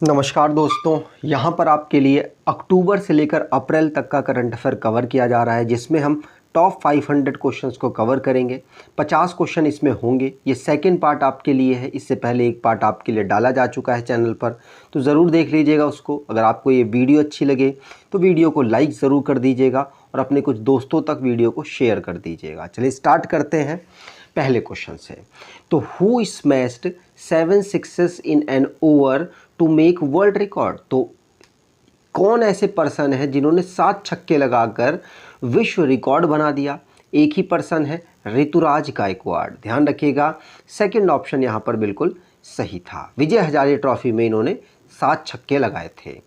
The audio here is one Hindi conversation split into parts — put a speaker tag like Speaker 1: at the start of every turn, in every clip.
Speaker 1: नमस्कार दोस्तों, यहाँ पर आपके लिए अक्टूबर से लेकर अप्रैल तक का करंट अफेयर कवर किया जा रहा है, जिसमें हम टॉप 500 क्वेश्चंस को कवर करेंगे। 50 क्वेश्चन इसमें होंगे। ये सेकंड पार्ट आपके लिए है। इससे पहले एक पार्ट आपके लिए डाला जा चुका है चैनल पर, तो ज़रूर देख लीजिएगा उसको। अगर आपको ये वीडियो अच्छी लगे तो वीडियो को लाइक ज़रूर कर दीजिएगा और अपने कुछ दोस्तों तक वीडियो को शेयर कर दीजिएगा। चलिए स्टार्ट करते हैं पहले क्वेश्चन से। तो who smashed 7 sixes in an over to make world record? तो कौन ऐसे पर्सन है जिन्होंने 7 छक्के लगाकर विश्व रिकॉर्ड बना दिया? एक ही पर्सन है, ऋतुराज गायकवाड़। ध्यान रखिएगा, सेकंड ऑप्शन यहाँ पर बिल्कुल सही था। विजय हजारे ट्रॉफी में इन्होंने 7 छक्के लगाए थे।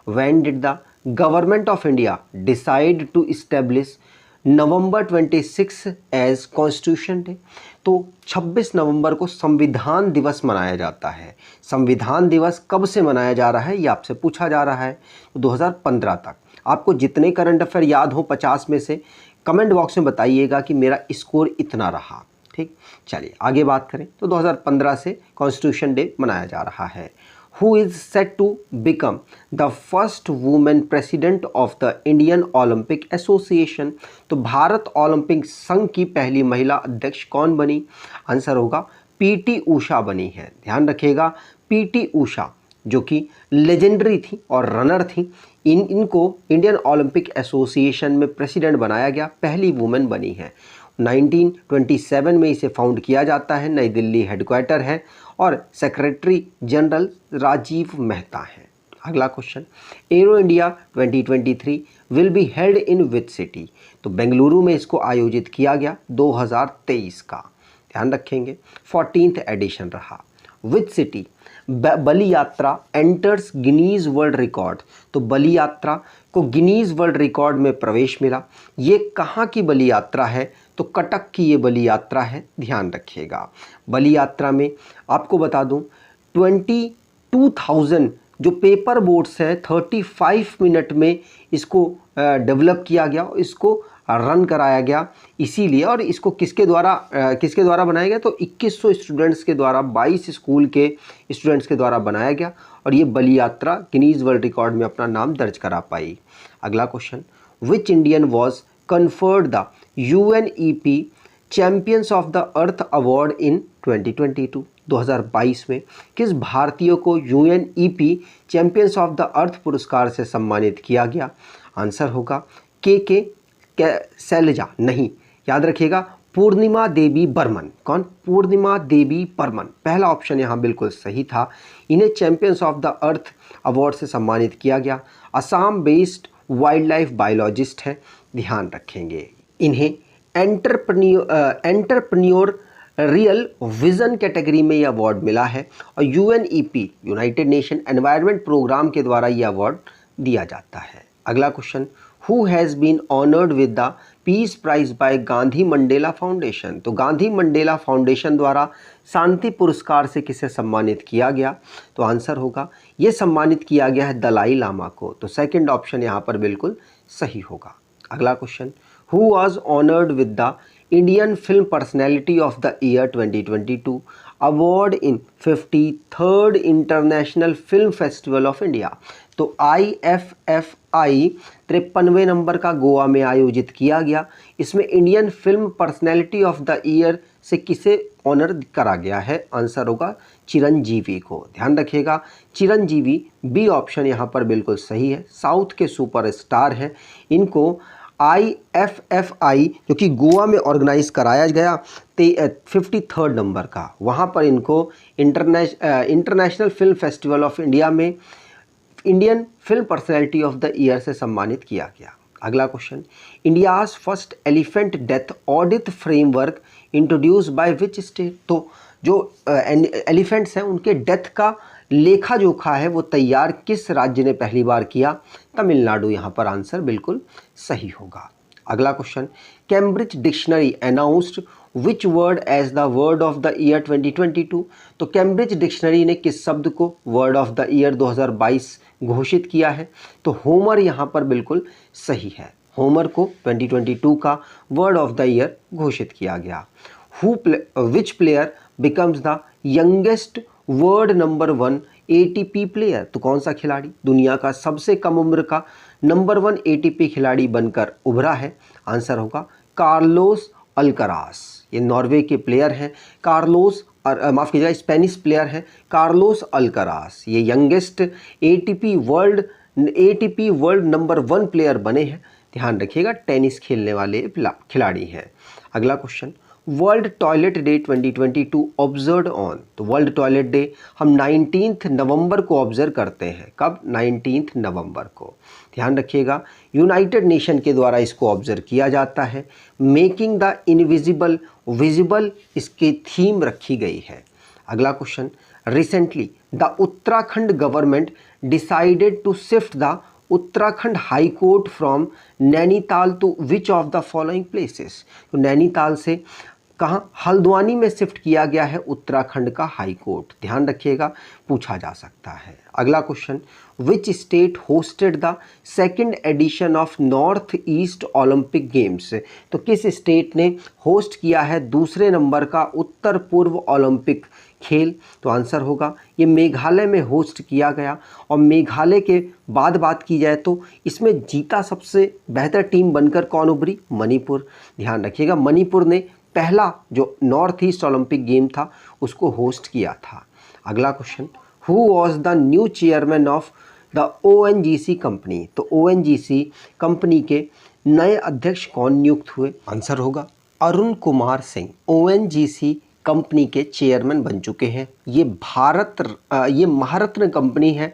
Speaker 1: When did the government of India decide to establish November 26 as constitution day? तो 26 नवंबर को संविधान दिवस मनाया जाता है। संविधान दिवस कब से मनाया जा रहा है ये आपसे पूछा जा रहा है। तो 2015 तक। आपको जितने करंट अफेयर याद हो 50 में से कमेंट बॉक्स में बताइएगा कि मेरा स्कोर इतना रहा। ठीक, चलिए आगे बात करें। तो 2015 से कॉन्स्टिट्यूशन डे मनाया जा रहा है। Who is set to become the first woman president of the Indian Olympic Association? तो भारत ओलंपिक संघ की पहली महिला अध्यक्ष कौन बनी? आंसर होगा पीटी उषा बनी है। ध्यान रखिएगा, पीटी उषा जो कि लेजेंडरी थी और रनर थी, इनको इंडियन ओलंपिक एसोसिएशन में प्रेसिडेंट बनाया गया, पहली वुमेन बनी है। 1927 में इसे फाउंड किया जाता है, नई दिल्ली हेडक्वार्टर है और सेक्रेटरी जनरल राजीव मेहता हैं। अगला question, arrow India 2023 will be held in which city? तो बेंगलुरु में इसको आयोजित किया गया 2023 का। ध्यान रखेंगे, 14th एडिशन रहा। विच सिटी बलि यात्रा एंटर्स गिनीज वर्ल्ड रिकॉर्ड? तो बलि यात्रा को गिनीज वर्ल्ड रिकॉर्ड में प्रवेश मिला। ये कहाँ की बलि यात्रा है? तो कटक की ये बलि यात्रा है। ध्यान रखिएगा, बलि यात्रा में आपको बता दूं 22,000 जो पेपर बोट्स हैं 35 मिनट में इसको डेवलप किया गया, इसको रन कराया गया इसीलिए। और इसको किसके द्वारा बनाया गया? तो 2100 स्टूडेंट्स के द्वारा, 22 स्कूल के स्टूडेंट्स के द्वारा बनाया गया और ये बलि यात्रा गिनीज वर्ल्ड रिकॉर्ड में अपना नाम दर्ज करा पाई। अगला question, which Indian was conferred the UNEP champions of the earth award in 2022? 2022 में किस भारतीय को UNEP champions of the earth पुरस्कार से सम्मानित किया गया? आंसर होगा के शैलजा, नहीं, याद रखिएगा पूर्णिमा देवी बर्मन। कौन? पूर्णिमा देवी बर्मन। पहला ऑप्शन यहाँ बिल्कुल सही था। इन्हें champions of the earth award से सम्मानित किया गया। Assam based wild life biologist हैं। ध्यान रखेंगे, इन्हें एंटरप्रेन्योर रियल विजन कैटेगरी में यह अवार्ड मिला है और UNEP United Nation Environment Programme के द्वारा यह अवार्ड दिया जाता है। अगला question, who has been honoured with the peace prize by Gandhi Mandela foundation? तो गांधी मंडेला फाउंडेशन द्वारा शांति पुरस्कार से किसे सम्मानित किया गया? तो आंसर होगा ये सम्मानित किया गया है दलाई लामा को। तो सेकंड ऑप्शन यहाँ पर बिल्कुल सही होगा। अगला question, who was honoured with the Indian film personality of the year 2022 award in 53rd international film festival of India? तो IFFI 53वें नंबर का गोवा में आयोजित किया गया। इसमें Indian film personality of the year से किसे ऑनर करा गया है? आंसर होगा चिरंजीवी को। ध्यान रखिएगा, चिरंजीवी बी ऑप्शन यहाँ पर बिल्कुल सही है। साउथ के सुपरस्टार हैं। इनको IFFI जो कि गोवा में ऑर्गेनाइज कराया गया 53rd नंबर का, वहाँ पर इनको international film festival of India में Indian film personality of the year से सम्मानित किया गया। अगला question, India's first elephant death audit framework introduce by which state? तो जो एलिफेंट्स हैं उनके डेथ का लेखा जोखा है वो तैयार किस राज्य ने पहली बार किया? तमिलनाडु। यहाँ पर आंसर बिल्कुल सही होगा। अगला question, Cambridge dictionary announced which word as the word of the year 2022? तो कैम्ब्रिज डिक्शनरी ने किस शब्द को वर्ड ऑफ द ईयर 2022 घोषित किया है? तो होमर यहाँ पर बिल्कुल सही है। होमर को 2022 का वर्ड ऑफ द ईयर घोषित किया गया। विच player becomes the youngest world number 1 ATP player, तो कौन सा खिलाड़ी दुनिया का सबसे कम उम्र का नंबर 1 एटीपी खिलाड़ी बनकर उभरा है? आंसर होगा कार्लोस अल्करास। ये नॉर्वे के प्लेयर हैं कार्लोस, माफ़ कीजिएगा स्पेनिश प्लेयर हैं कार्लोस अल्करास। ये youngest ATP world number 1 player बने हैं। ध्यान रखिएगा टेनिस खेलने वाले खिलाड़ी हैं। अगला question, world toilet day 2022 observe on, तो वर्ल्ड टॉयलेट डे हम 19 नवंबर को ऑब्जर्व करते हैं। कब? 19 नवंबर को। ध्यान रखिएगा यूनाइटेड नेशन के द्वारा इसको ऑब्जर्व किया जाता है। मेकिंग द इनविजिबल विजिबल इसकी थीम रखी गई है। अगला question, recently the Uttarakhand government decided to shift the Uttarakhand high court from Nainital to which of the following places, तो नैनीताल से कहाँ? हल्द्वानी में शिफ्ट किया गया है उत्तराखंड का हाई कोर्ट। ध्यान रखिएगा पूछा जा सकता है। अगला question, which state hosted the second edition of north east Olympic games, तो किस स्टेट ने होस्ट किया है दूसरे नंबर का उत्तर पूर्व ओलंपिक खेल? तो आंसर होगा ये मेघालय में होस्ट किया गया। और मेघालय के बाद बात की जाए तो इसमें जीता सबसे बेहतर टीम बनकर कौन उभरी? मणिपुर। ध्यान रखिएगा मणिपुर ने पहला जो नॉर्थ ईस्ट ओलंपिक गेम था उसको होस्ट किया था। अगला question, who was the new chairman of the ONGC company, तो ओएनजीसी कंपनी के नए अध्यक्ष कौन नियुक्त हुए? आंसर होगा अरुण कुमार सिंह। ओएनजीसी कंपनी के चेयरमैन बन चुके हैं। ये महारत्न कंपनी है,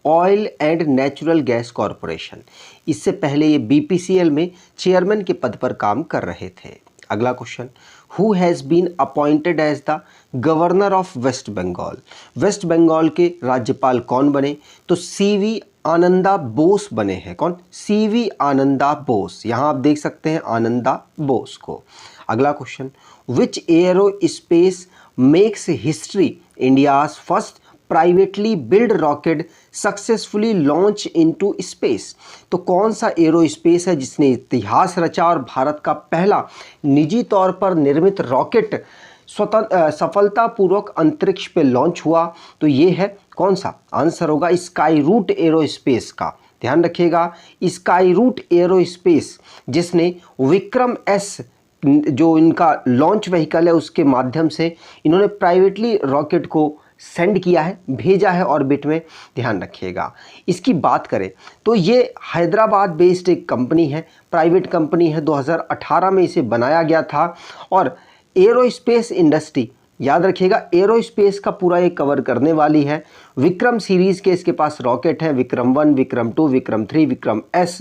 Speaker 1: oil and natural gas corporation. इससे पहले ये बीपीसीएल में चेयरमैन के पद पर काम कर रहे थे। अगला question, who has been appointed as the governor of West Bengal, West Bengal के राज्यपाल कौन बने? तो सीवी आनंदा बोस बने हैं। कौन? सीवी आनंदा बोस। यहाँ आप देख सकते हैं आनंदा बोस को। अगला question, which aerospace makes history, India's first privately build rocket successfully launch into space, तो कौन सा एरोस्पेस है जिसने इतिहास रचा और भारत का पहला निजी तौर पर निर्मित रॉकेट सफलतापूर्वक अंतरिक्ष पे लॉन्च हुआ? तो ये है कौन सा? आंसर होगा स्काई रूट एरोस्पेस का। ध्यान रखिएगा स्काई रूट एरोस्पेस जिसने विक्रम एस जो इनका लॉन्च व्हीकल है उसके माध्यम से इन्होंने प्राइवेटली रॉकेट को सेंड किया है, भेजा है ऑर्बिट में। ध्यान रखिएगा। इसकी बात करें तो ये हैदराबाद बेस्ड एक कंपनी है, प्राइवेट कंपनी है। 2018 में इसे बनाया गया था। और एरोस्पेस इंडस्ट्री याद रखिएगा एरोस्पेस का पूरा ये कवर करने वाली है। विक्रम सीरीज़ के इसके पास रॉकेट हैं, Vikram 1, Vikram 2, Vikram 3, Vikram S.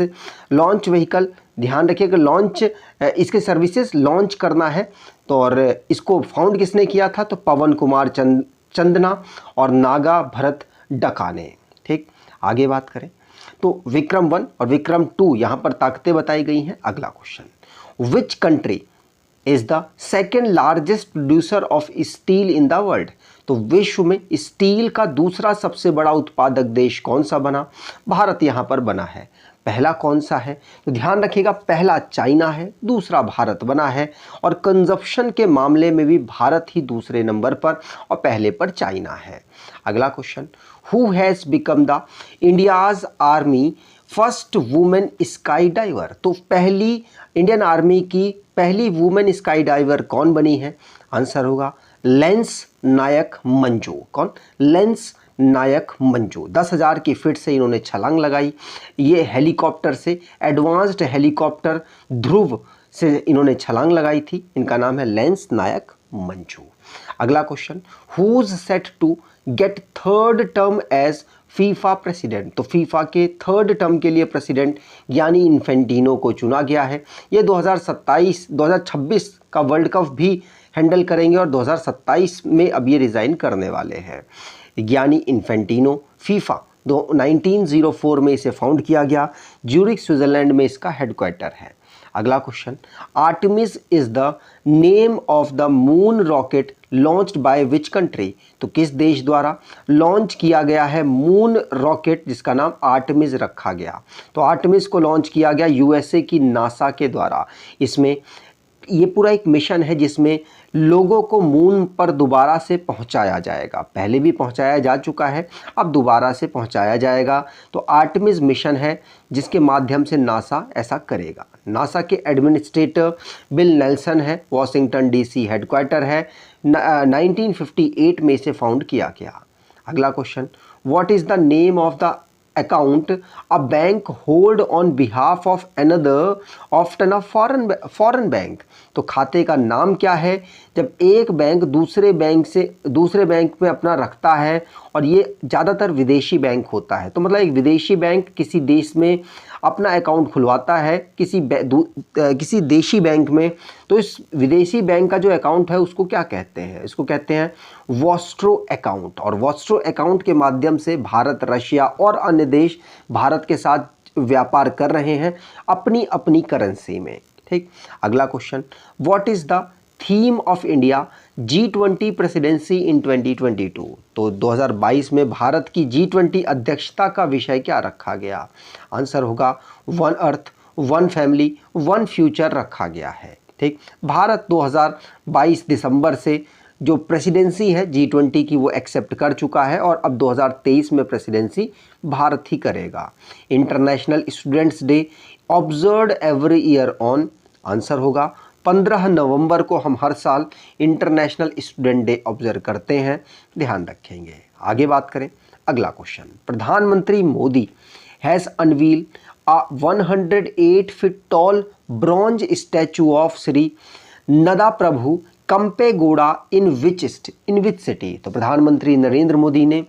Speaker 1: Launch vehicle ध्यान रखिएगा लॉन्च इसके सर्विसेज लॉन्च करना है। तो और इसको फाउंड किसने किया था? तो पवन कुमार चंदना और नागा भरत डका ने। ठीक, आगे बात करें तो विक्रम 1 और विक्रम 2 यहाँ पर ताकतें बताई गई हैं। अगला question, which country is the second largest producer of steel in the world, तो विश्व में स्टील का दूसरा सबसे बड़ा उत्पादक देश कौन सा बना? भारत यहाँ पर बना है। पहला कौन सा है? तो ध्यान रखिएगा पहला चाइना है, दूसरा भारत बना है। और कंजप्शन के मामले में भी भारत ही दूसरे नंबर पर और पहले पर चाइना है। अगला question, who has become the India's army first women sky diver, तो पहली इंडियन आर्मी की पहली वुमेन स्काई डाइवर कौन बनी है? आंसर होगा लेंस नायक मंजू। कौन? लेंस नायक मंजू। 10,000 की फीट से इन्होंने छलांग लगाई। ये हेलीकॉप्टर से एडवांस्ड हेलीकॉप्टर ध्रुव से इन्होंने छलांग लगाई थी। इनका नाम है लेंस नायक मंजू। अगला question, who's set to get third term as FIFA president, तो फीफा के थर्ड टर्म के लिए प्रेसिडेंट यानी इन्फेंटिनो को चुना गया है। ये 2026 का वर्ल्ड कप भी हैंडल करेंगे और 2027 में अब ये रिज़ाइन करने वाले हैं। यानी इन्फेंटिनो फीफा 1904 में इसे फाउंड किया गया। ज्यूरिख स्विट्जरलैंड में इसका हेडक्वार्टर है। अगला question, Artemis is the name of the moon rocket launched by which country, तो किस देश द्वारा लॉन्च किया गया है मून रॉकेट जिसका नाम आर्टेमिस रखा गया? तो आर्टेमिस को लॉन्च किया गया यूएसए की नासा के द्वारा। इसमें ये पूरा एक मिशन है जिसमें लोगों को मून पर दोबारा से पहुंचाया जाएगा? पहले भी पहुंचाया जा चुका है, अब दोबारा से पहुंचाया जाएगा। तो आर्टेमिस मिशन है जिसके माध्यम से नासा ऐसा करेगा। नासा के एडमिनिस्ट्रेटर बिल नेल्सन है, वॉशिंगटन डीसी हेडक्वार्टर है, 1958 में इसे फाउंड किया गया। अगला question, what is the name of the account a bank hold on behalf of another often a foreign bank? तो खाते का नाम क्या है जब एक बैंक दूसरे बैंक में अपना रखता है और ये ज़्यादातर विदेशी बैंक होता है। तो मतलब एक विदेशी बैंक किसी देश में अपना अकाउंट खुलवाता है किसी देशी बैंक में, तो इस विदेशी बैंक का जो अकाउंट है उसको क्या कहते हैं? इसको कहते हैं वॉस्ट्रो अकाउंट। और वॉस्ट्रो अकाउंट के माध्यम से भारत, रशिया और अन्य देश भारत के साथ व्यापार कर रहे हैं अपनी अपनी करेंसी में। ठीक, अगला question, what is the theme of India G20 presidency in 2022? तो 2022 में भारत की G20 अध्यक्षता का विषय क्या रखा गया? आंसर होगा one earth, one family, one future रखा गया है। ठीक, भारत 2022 दिसंबर से जो प्रेसिडेंसी है G20 की वो एक्सेप्ट कर चुका है और अब 2023 में प्रेसिडेंसी भारत ही करेगा। International students day observed every year on? Answer होगा 15 नवंबर को हम हर साल इंटरनेशनल स्टूडेंट डे ऑब्जर्व करते हैं, ध्यान रखेंगे। आगे बात करें, अगला क्वेश्चन, प्रधानमंत्री Modi has unveil a 108 feet tall bronze statue of Shri Nada Prabhu Kempegowda in which city? तो प्रधानमंत्री नरेंद्र मोदी ने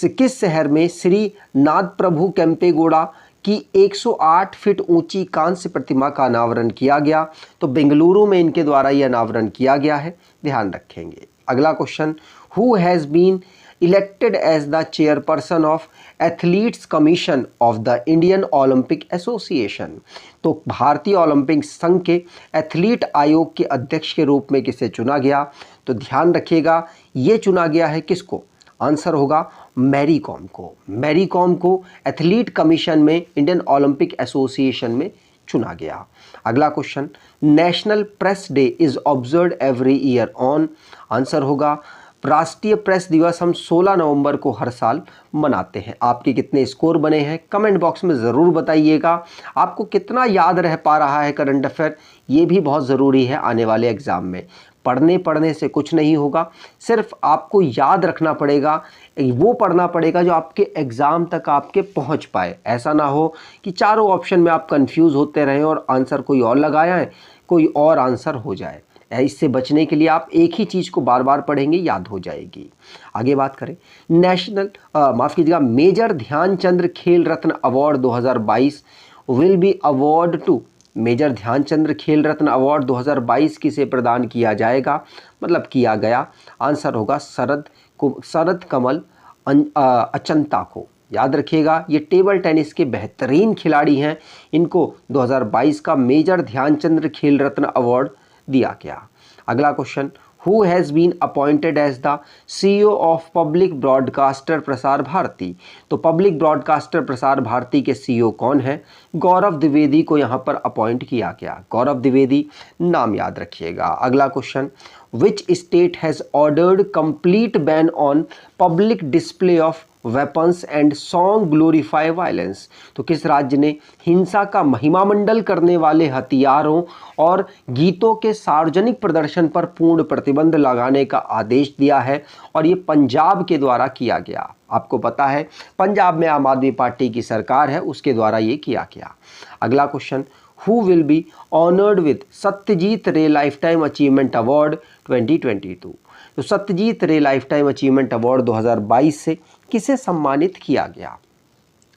Speaker 1: किस शहर में श्री नाद प्रभु केम्पेगौड़ा की 108 फीट ऊंची कांस्य प्रतिमा का अनावरण किया गया? तो बेंगलुरु में इनके द्वारा यह अनावरण किया गया है, ध्यान रखेंगे। अगला question, who has been elected as the chairperson of athletes commission of the Indian Olympic Association? तो भारतीय ओलंपिक संघ के एथलीट आयोग के अध्यक्ष के रूप में किसे चुना गया? तो ध्यान रखिएगा ये चुना गया है किसको? आंसर होगा मैरी कॉम को। मैरी कॉम को एथलीट कमीशन में इंडियन ओलंपिक एसोसिएशन में चुना गया। अगला question, national press day is observed every year on? Answer होगा राष्ट्रीय प्रेस दिवस हम 16 नवंबर को हर साल मनाते हैं। आपके कितने स्कोर बने हैं कमेंट बॉक्स में ज़रूर बताइएगा। आपको कितना याद रह पा रहा है करंट अफेयर, ये भी बहुत ज़रूरी है आने वाले एग्ज़ाम में। पढ़ने से कुछ नहीं होगा, सिर्फ आपको याद रखना पड़ेगा, वो पढ़ना पड़ेगा जो आपके एग्ज़ाम तक आपके पहुंच पाए। ऐसा ना हो कि चारों ऑप्शन में आप कंफ्यूज होते रहें और आंसर कोई और लगाया है, कोई और आंसर हो जाए। इससे बचने के लिए आप एक ही चीज़ को बार बार पढ़ेंगे, याद हो जाएगी। आगे बात करें, major Dhyanchandra Khel Ratna award 2022 will be award to? Major Dhyanchandra Khel Ratna award 2022 किसे प्रदान किया जाएगा, मतलब किया गया? आंसर होगा शरद कमल अचंता को। याद रखिएगा ये टेबल टेनिस के बेहतरीन खिलाड़ी हैं, इनको 2022 का मेजर ध्यानचंद्र खेल रत्न अवार्ड दिया गया। अगला question, who has been appointed as the CEO of public broadcaster Prasar Bharati? तो पब्लिक ब्रॉडकास्टर प्रसार भारती के CEO कौन है? गौरव द्विवेदी को यहाँ पर अपॉइंट किया गया। गौरव द्विवेदी नाम याद रखिएगा। अगला question, which state has ordered complete ban on public display of weapons and song glorify violence? तो किस राज्य ने हिंसा का महिमामंडल करने वाले हथियारों और गीतों के सार्वजनिक प्रदर्शन पर पूर्ण प्रतिबंध लगाने का आदेश दिया है? और ये पंजाब के द्वारा किया गया। आपको पता है पंजाब में आम आदमी पार्टी की सरकार है, उसके द्वारा ये किया गया। अगला question, who will be honoured with Satyajit रे लाइफ टाइम अचीवमेंट अवार्ड 2022? तो सत्यजीत रे लाइफ टाइम अचीवमेंट अवार्ड 2022 से किसे सम्मानित किया गया?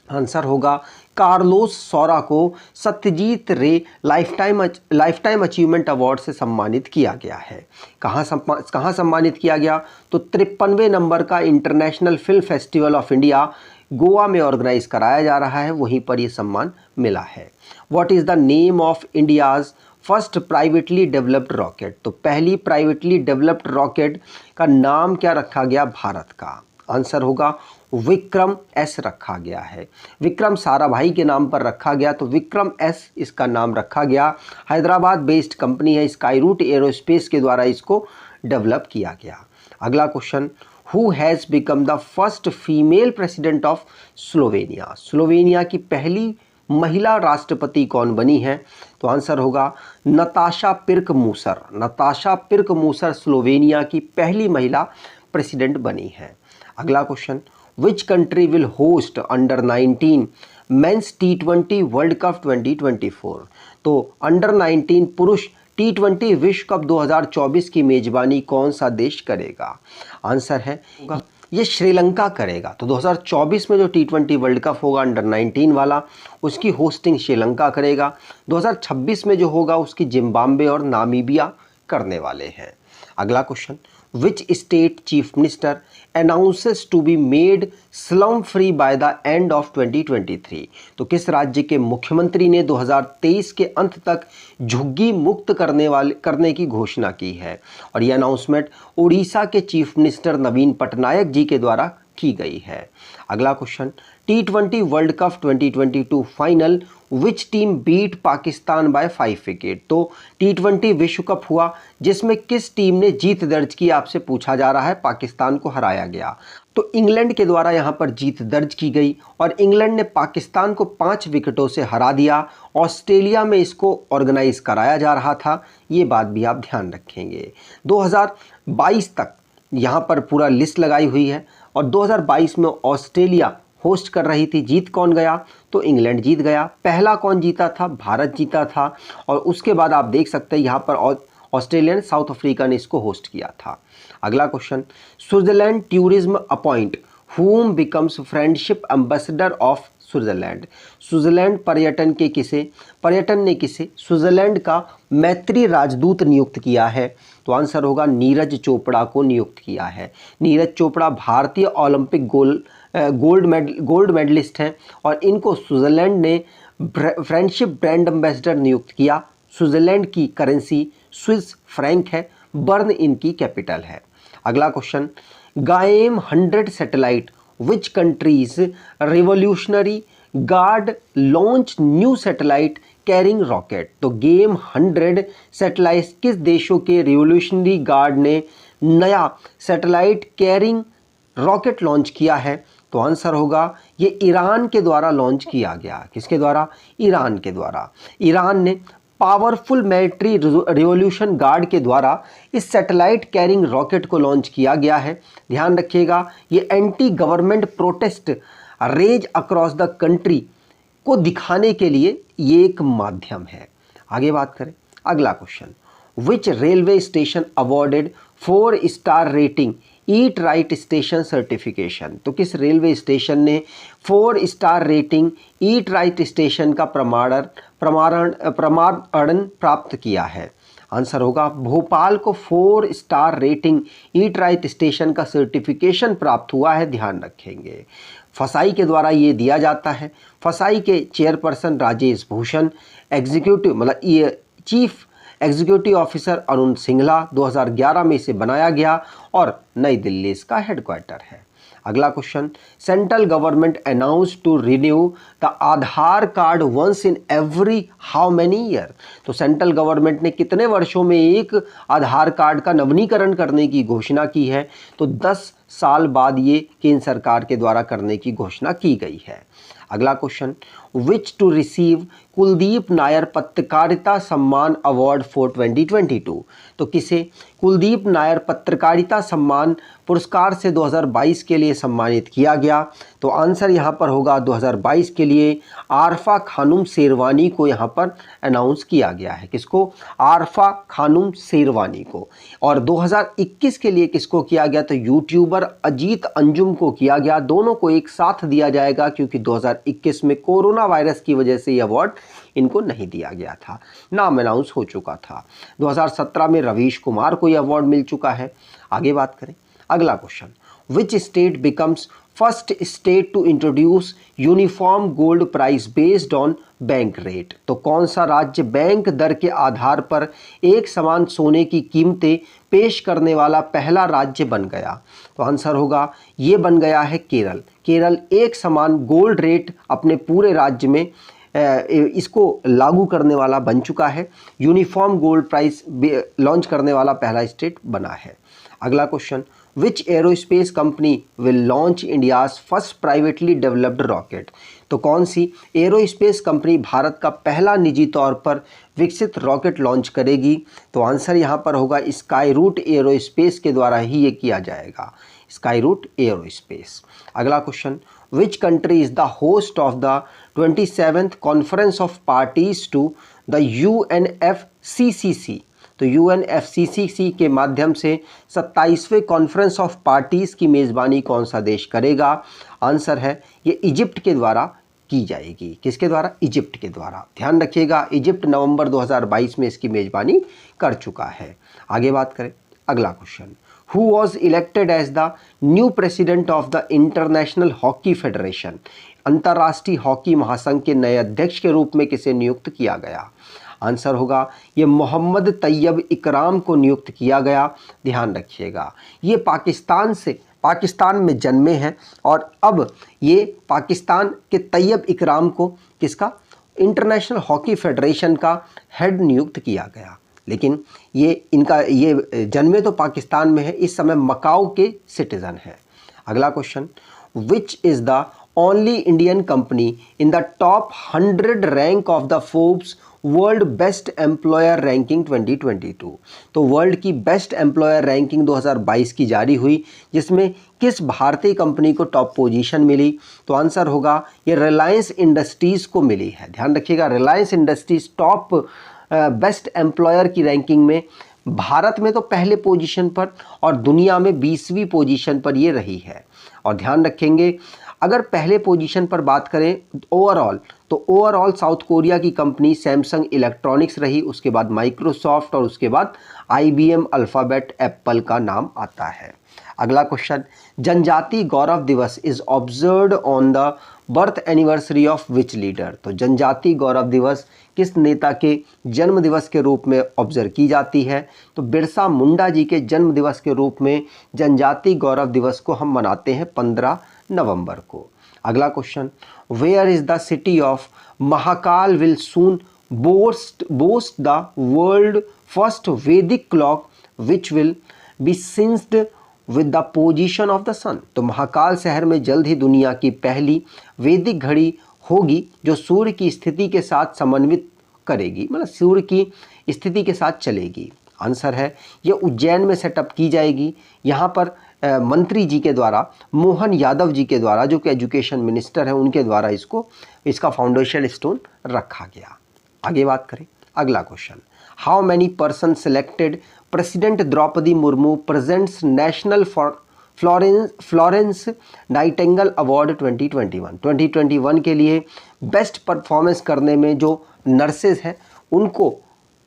Speaker 1: आंसर होगा कार्लोस सौरा को सत्यजीत रे लाइफ टाइम अचीवमेंट अवार्ड से सम्मानित किया गया है। कहाँ सम्मानित किया गया? तो 53वें नंबर का international film festival of India Goa में ऑर्गेनाइज कराया जा रहा है, वहीं पर यह सम्मान मिला है। What is the name of India's first privately developed rocket? तो पहली प्राइवेटली डेवलप्ड रॉकेट का नाम क्या रखा गया भारत का? आंसर होगा विक्रम एस रखा गया है। विक्रम साराभाई के नाम पर रखा गया, तो विक्रम एस इसका नाम रखा गया। हैदराबाद बेस्ड कंपनी है स्काई रूट एरोस्पेस के द्वारा इसको डेवलप किया गया। अगला question, who has become the first female president of Slovenia? Slovenia की पहली महिला राष्ट्रपति कौन बनी है? तो आंसर होगा नताशा पिर्क मूसर। नताशा पिर्क मूसर स्लोवेनिया की पहली महिला प्रेसिडेंट बनी है। अगला question, which country will host under 19 men's T20 world cup 2024? तो अंडर 19 पुरुष T20 विश्व कप 2024 की मेजबानी कौन सा देश करेगा? आंसर है ये श्रीलंका करेगा। तो 2024 में जो T20 वर्ल्ड कप होगा अंडर 19 वाला, उसकी होस्टिंग श्रीलंका करेगा। 2026 में जो होगा उसकी जिम्बाब्वे और नामीबिया करने वाले हैं। अगला question, which state chief minister announces to be made slum free by the end of 2023? तो किस राज्य के मुख्यमंत्री ने 2023 के अंत तक झुग्गी मुक्त करने की घोषणा की है? और यह अनाउंसमेंट उड़ीसा के चीफ मिनिस्टर नवीन पटनायक जी के द्वारा की गई है। अगला question, T20 world cup 2022 final which team beat Pakistan by 5 wicket? तो T20 विश्व कप हुआ जिसमें किस टीम ने जीत दर्ज की, आपसे पूछा जा रहा है। पाकिस्तान को हराया गया। तो इंग्लैंड के द्वारा यहां पर जीत दर्ज की गई और इंग्लैंड ने पाकिस्तान को 5 विकेटों से हरा दिया। ऑस्ट्रेलिया में इसको ऑर्गेनाइज कराया जा रहा था, ये बात भी आप ध्यान रखेंगे। 2022 तक यहाँ पर पूरा लिस्ट लगाई हुई है और 2022 में ऑस्ट्रेलिया होस्ट कर रही थी। जीत कौन गया? तो इंग्लैंड जीत गया। पहला कौन जीता था? भारत जीता था। और उसके बाद आप देख सकते हैं यहाँ पर ऑस्ट्रेलिया, साउथ अफ्रीका ने इसको होस्ट किया था। अगला question, Switzerland tourism appoint whom becomes friendship ambassador of Switzerland? Switzerland पर्यटन ने किसे स्विट्जरलैंड का मैत्री राजदूत नियुक्त किया है? तो आंसर होगा नीरज चोपड़ा को नियुक्त किया है। नीरज चोपड़ा भारतीय ओलंपिक गोल्ड मेडलिस्ट हैं और इनको स्विट्जरलैंड ने फ्रेंडशिप ब्रांड एम्बेसडर नियुक्त किया। स्विट्जरलैंड की करेंसी स्विस फ्रैंक है, बर्न इनकी कैपिटल है। अगला question, Ghaem 100 satellite which countries revolutionary guard launch new satellite carrying rocket? तो गेम 100 सैटेलाइट किस देशों के रिवोल्यूशनरी गार्ड ने नया सैटेलाइट कैरिंग रॉकेट लॉन्च किया है? तो आंसर होगा ये ईरान के द्वारा लॉन्च किया गया। किसके द्वारा? ईरान के द्वारा। ईरान ने पावरफुल मिलिट्री रिवॉल्यूशन गार्ड के द्वारा इस सैटेलाइट कैरिंग रॉकेट को लॉन्च किया गया है। ध्यान रखिएगा, ये anti government protest rage across the country को दिखाने के लिए ये एक माध्यम है। आगे बात करें। अगला क्वेश्चन, विच railway station awarded 4 star rating eat right station certification? तो किस रेलवे स्टेशन ने 4 star rating eat right station का प्रमाणन प्राप्त किया है? आंसर होगा भोपाल को 4 star rating eat right station का सर्टिफिकेशन प्राप्त हुआ है। ध्यान रखेंगे, फसाई के द्वारा ये दिया जाता है। फसाई के chairperson Rajesh Bhushan, chief executive officer Arun Singhla 2011 में इसे बनाया गया और नई दिल्ली इसका हेडक्वार्टर है। अगला question, central government announce to renew the Aadhaar card once in every how many year? तो सेंट्रल गवर्नमेंट ने कितने वर्षों में एक आधार कार्ड का नवीनीकरण करने की घोषणा की है? तो 10 साल बाद ये केंद्र सरकार के द्वारा करने की घोषणा की गई है। अगला question, which to receive Kuldip Nayar पत्रकारिता सम्मान अवार्ड फॉर 2022? तो किसे कुलदीप नायर पत्रकारिता सम्मान पुरस्कार से 2022 के लिए सम्मानित किया गया? तो आंसर यहाँ पर होगा 2022 के लिए आरफा खानुम शेरवानी को यहाँ पर अनाउंस किया गया है। किसको? आरफा खानुम शेरवानी को। और 2021 के लिए किसको किया गया? तो यूट्यूबर अजीत अंजुम को किया गया। दोनों को एक साथ दिया जाएगा क्योंकि 2021 में कोरोना वायरस की वजह से ये अवार्ड इनको नहीं दिया गया था, नाम अनाउंस हो चुका था। 2017 में रवीश कुमार को यह अवार्ड मिल चुका है। आगे बात करें। अगला question, which state becomes first state to introduce uniform gold price based on bank rate? तो कौन सा राज्य बैंक दर के आधार पर एक समान सोने की कीमतें पेश करने वाला पहला राज्य बन गया? तो आंसर होगा ये बन गया है केरल। केरल एक समान गोल्ड रेट अपने पूरे राज्य में इसको लागू करने वाला बन चुका है। यूनिफॉर्म गोल्ड प्राइस लॉन्च करने वाला पहला स्टेट बना है। अगला question, which aerospace company will launch India's first privately developed rocket? तो कौन सी एरोस्पेस कंपनी भारत का पहला निजी तौर पर विकसित रॉकेट लॉन्च करेगी? तो आंसर यहाँ पर होगा स्काई रूट एरोस्पेस के द्वारा ही ये किया जाएगा, स्काई रूट एरोस्पेस। अगला question, which country is the host of the 27th conference of parties to the UNFCCC? तो UNFCCC के माध्यम से 27वें कॉन्फ्रेंस ऑफ पार्टीज की मेज़बानी कौन सा देश करेगा? आंसर है ये इजिप्ट के द्वारा की जाएगी। किसके द्वारा? इजिप्ट के द्वारा। ध्यान रखिएगा, इजिप्ट नवंबर 2022 में इसकी मेज़बानी कर चुका है। आगे बात करें, अगला question, who was elected as the new president of the international hockey federation? अंतर्राष्ट्रीय हॉकी महासंघ के नए अध्यक्ष के रूप में किसे नियुक्त किया गया? आंसर होगा ये मोहम्मद तैयब इकराम को नियुक्त किया गया। ध्यान रखिएगा, ये पाकिस्तान में जन्मे हैं और अब ये पाकिस्तान के तैयब इकराम को किसका? इंटरनेशनल हॉकी फेडरेशन का हेड नियुक्त किया गया। लेकिन ये जन्मे तो पाकिस्तान में है, इस समय मकाऊ के सिटीज़न हैं। अगला question, which is the only Indian company in the top 100 rank of the Forbes world best employer ranking 2022? तो वर्ल्ड की बेस्ट एम्प्लॉयर रैंकिंग 2022 की जारी हुई, जिसमें किस भारतीय कंपनी को टॉप पोजीशन मिली? तो आंसर होगा ये रिलायंस इंडस्ट्रीज़ को मिली है। ध्यान रखिएगा, Reliance industries top best employer की रैंकिंग में भारत में तो पहले पोजीशन पर और दुनिया में 20वीं पोजीशन पर ये रही है। और ध्यान रखेंगे, अगर पहले पोजीशन पर बात करें ओवरऑल, तो ओवरऑल साउथ कोरिया की कंपनी सैमसंग इलेक्ट्रॉनिक्स रही, उसके बाद माइक्रोसॉफ्ट और उसके बाद IBM, अल्फ़ाबेट, एप्पल का नाम आता है। अगला क्वेश्चन, जनजाति गौरव दिवस is observed on the birth anniversary of which leader? तो जनजाति गौरव दिवस किस नेता के जन्म दिवस के रूप में ऑब्जर्व की जाती है? तो बिरसा मुंडा जी के जन्म दिवस के रूप में जनजाति गौरव दिवस को हम मनाते हैं 15 नवंबर को। अगला question, where is the city of Mahakal will soon boast the world first Vedic clock which will be synced with the position of the sun? तो महाकाल शहर में जल्द ही दुनिया की पहली वैदिक घड़ी होगी जो सूर्य की स्थिति के साथ समन्वित करेगी, मतलब सूर्य की स्थिति के साथ चलेगी। आंसर है ये उज्जैन में सेटअप की जाएगी। यहाँ पर मंत्री जी के द्वारा, मोहन यादव जी के द्वारा, जो कि एजुकेशन मिनिस्टर हैं, उनके द्वारा इसका फाउंडेशन स्टोन रखा गया। आगे बात करें, अगला question, how many person selected president Draupadi Murmu presents national Florence Nightingale award 2021 के लिए बेस्ट परफॉर्मेंस करने में जो नर्सेज हैं उनको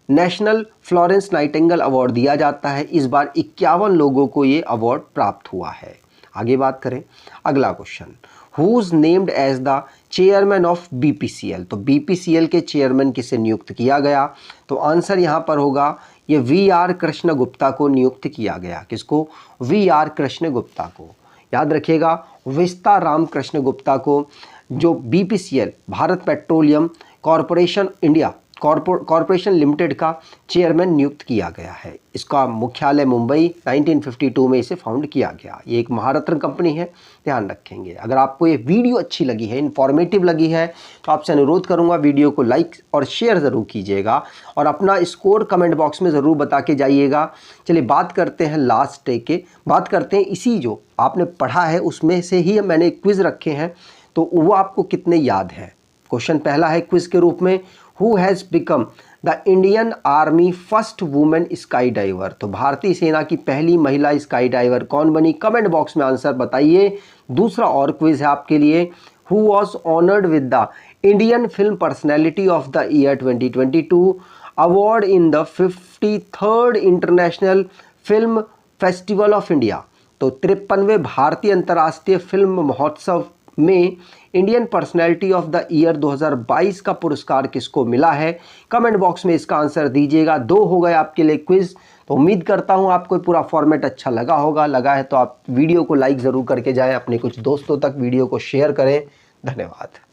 Speaker 1: नेशनल फ्लोरेंस नाइटिंगेल अवार्ड दिया जाता है। इस बार 51 लोगों को ये अवार्ड प्राप्त हुआ है। आगे बात करें, अगला question, who's named as the chairman of BPCL? तो BPCL के चेयरमैन किसे नियुक्त किया गया? तो आंसर यहाँ पर होगा ये VR कृष्ण गुप्ता को नियुक्त किया गया। किसको? VR कृष्ण गुप्ता को। याद रखिएगा, विस्ता राम कृष्ण गुप्ता को जो BPCL Bharat petroleum corporation India corporation limited का चेयरमैन नियुक्त किया गया है। इसका मुख्यालय मुंबई 1952 में इसे फाउंड किया गया। ये एक महारत्न कंपनी है, ध्यान रखेंगे। अगर आपको ये वीडियो अच्छी लगी है, इन्फॉर्मेटिव लगी है, तो आपसे अनुरोध करूंगा वीडियो को लाइक और शेयर ज़रूर कीजिएगा और अपना स्कोर कमेंट बॉक्स में ज़रूर बता के जाइएगा। चलिए बात करते हैं लास्ट डे के, बात करते हैं इसी जो आपने पढ़ा है उसमें से ही मैंने क्विज़ रखे हैं, तो वो आपको कितने याद हैं। क्वेश्चन पहला है क्विज़ के रूप में, who has become the Indian army first women sky diver? तो भारतीय सेना की पहली महिला स्काई डाइवर कौन बनी? कमेंट बॉक्स में आंसर बताइए। दूसरा और क्विज है आपके लिए, who was honoured with the Indian film personality of the year 2022 award in the 53rd international film festival of India? तो 53वें भारतीय अंतर्राष्ट्रीय फिल्म महोत्सव में Indian personality of the year 2022 का पुरस्कार किसको मिला है? कमेंट बॉक्स में इसका आंसर दीजिएगा। 2 हो गए आपके लिए क्विज। तो उम्मीद करता हूं आपको पूरा फॉर्मेट अच्छा लगा होगा। लगा है तो आप वीडियो को लाइक ज़रूर करके जाएं, अपने कुछ दोस्तों तक वीडियो को शेयर करें। धन्यवाद।